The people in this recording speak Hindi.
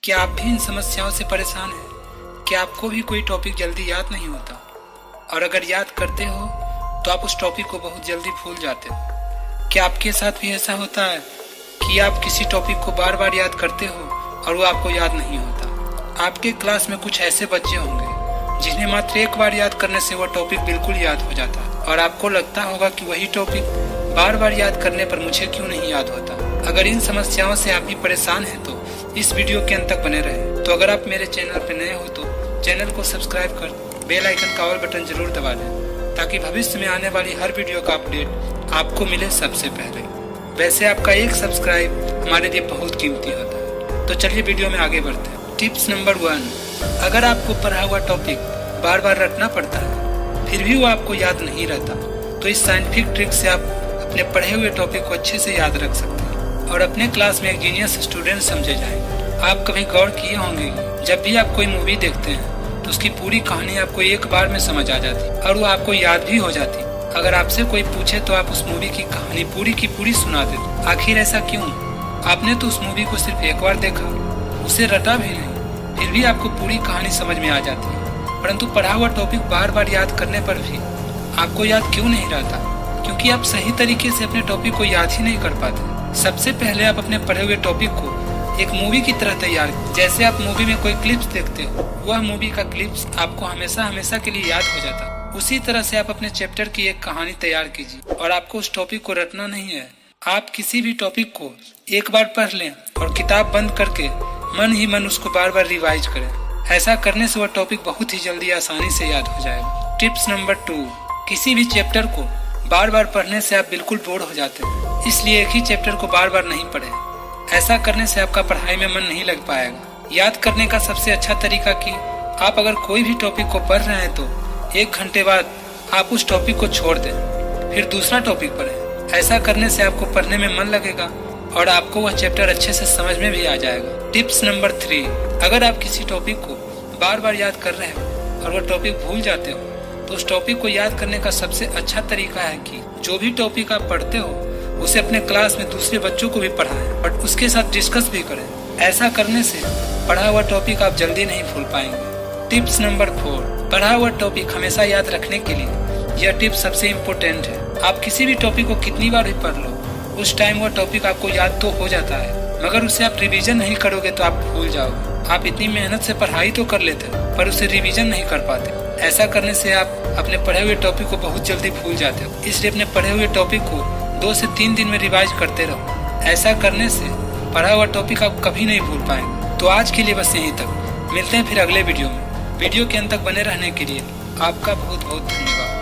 क्या आप भी इन समस्याओं से परेशान हैं? क्या आपको भी कोई टॉपिक जल्दी याद नहीं होता, और अगर याद करते हो तो आप उस टॉपिक को बहुत जल्दी भूल जाते हो? क्या आपके साथ भी ऐसा होता है कि आप किसी टॉपिक को बार बार याद करते हो और वो आपको याद नहीं होता? आपके क्लास में कुछ ऐसे बच्चे होंगे जिन्हें मात्र एक बार याद करने से वह टॉपिक बिल्कुल याद हो जाता है, और आपको लगता होगा कि वही टॉपिक बार बार याद करने पर मुझे क्यों नहीं याद होता। अगर इन समस्याओं से आप भी परेशान हैं तो इस वीडियो के अंत तक बने रहें। तो अगर आप मेरे चैनल पर नए हो तो चैनल को सब्सक्राइब कर बेल आइकन का ऑल बटन जरूर दबा दें, ताकि भविष्य में आने वाली हर वीडियो का अपडेट आपको मिले सबसे पहले। वैसे आपका एक सब्सक्राइब हमारे लिए बहुत कीमती होता है। तो चलिए वीडियो में आगे बढ़ते हैं। टिप्स नंबर 1, अगर आपको पढ़ा हुआ टॉपिक बार बार रटना पड़ता है फिर भी वो आपको याद नहीं रहता, तो इस साइंटिफिक ट्रिक से आप अपने पढ़े हुए टॉपिक को अच्छे से याद रख सकते हैं और अपने क्लास में एक जीनियस स्टूडेंट समझे जाएंगे। आप कभी गौर किए होंगे जब भी आप कोई मूवी देखते हैं तो उसकी पूरी कहानी आपको एक बार में समझ आ जाती और वो आपको याद भी हो जाती। अगर आपसे कोई पूछे तो आप उस मूवी की कहानी पूरी की पूरी सुना देते। आखिर ऐसा क्यों? आपने तो उस मूवी को सिर्फ एक बार देखा, उसे रटा भी नहीं, फिर भी आपको पूरी कहानी समझ में आ जाती है। परंतु पढ़ा हुआ टॉपिक बार बार याद करने पर भी आपको याद क्यों नहीं रहता? क्योंकि आप सही तरीके से अपने टॉपिक को याद ही नहीं कर पाते। सबसे पहले आप अपने पढ़े हुए टॉपिक को एक मूवी की तरह तैयार करें। जैसे आप मूवी में कोई क्लिप्स देखते हो, वह मूवी का क्लिप्स आपको हमेशा हमेशा के लिए याद हो जाता है। उसी तरह से आप अपने चैप्टर की एक कहानी तैयार कीजिए, और आपको उस टॉपिक को रटना नहीं है। आप किसी भी टॉपिक को एक बार पढ़ लें और किताब बंद करके मन ही मन उसको बार बार रिवाइज करें। ऐसा करने से वह टॉपिक बहुत ही जल्दी आसानी से याद हो जाएगा। टिप्स नंबर 2, किसी भी चैप्टर को बार बार पढ़ने से आप बिल्कुल बोर हो जाते हैं, इसलिए एक ही चैप्टर को बार बार नहीं पढ़ें। ऐसा करने से आपका पढ़ाई में मन नहीं लग पाएगा। याद करने का सबसे अच्छा तरीका कि आप अगर कोई भी टॉपिक को पढ़ रहे हैं तो 1 घंटे बाद आप उस टॉपिक को छोड़ दें, फिर दूसरा टॉपिक पढ़ें। ऐसा करने से आपको पढ़ने में मन लगेगा और आपको वह चैप्टर अच्छे से समझ में भी आ जाएगा। टिप्स नंबर 3, अगर आप किसी टॉपिक को बार बार याद कर रहे हो और वह टॉपिक भूल जाते हो तो उस टॉपिक को याद करने का सबसे अच्छा तरीका है कि जो भी टॉपिक आप पढ़ते हो उसे अपने क्लास में दूसरे बच्चों को भी पढ़ाएं और उसके साथ डिस्कस भी करें। ऐसा करने से पढ़ा हुआ टॉपिक आप जल्दी नहीं भूल पाएंगे। टिप्स नंबर 4, पढ़ा हुआ टॉपिक हमेशा याद रखने के लिए यह टिप सबसे इम्पोर्टेंट है। आप किसी भी टॉपिक को कितनी बार भी पढ़ लो, उस टाइम वह टॉपिक आपको याद तो हो जाता है, मगर उसे आप रिवीजन नहीं करोगे तो आप भूल जाओगे। आप इतनी मेहनत से पढ़ाई तो कर लेते पर उसे रिवीजन नहीं कर पाते। ऐसा करने से आप अपने पढ़े हुए टॉपिक को बहुत जल्दी भूल जाते हो। इसलिए अपने पढ़े हुए टॉपिक को 2 से 3 दिन में रिवाइज करते रहो। ऐसा करने से पढ़ा हुआ टॉपिक आप कभी नहीं भूल पाएंगे। तो आज के लिए बस यहीं तक। मिलते हैं फिर अगले वीडियो में। वीडियो के अंत तक बने रहने के लिए आपका बहुत बहुत धन्यवाद।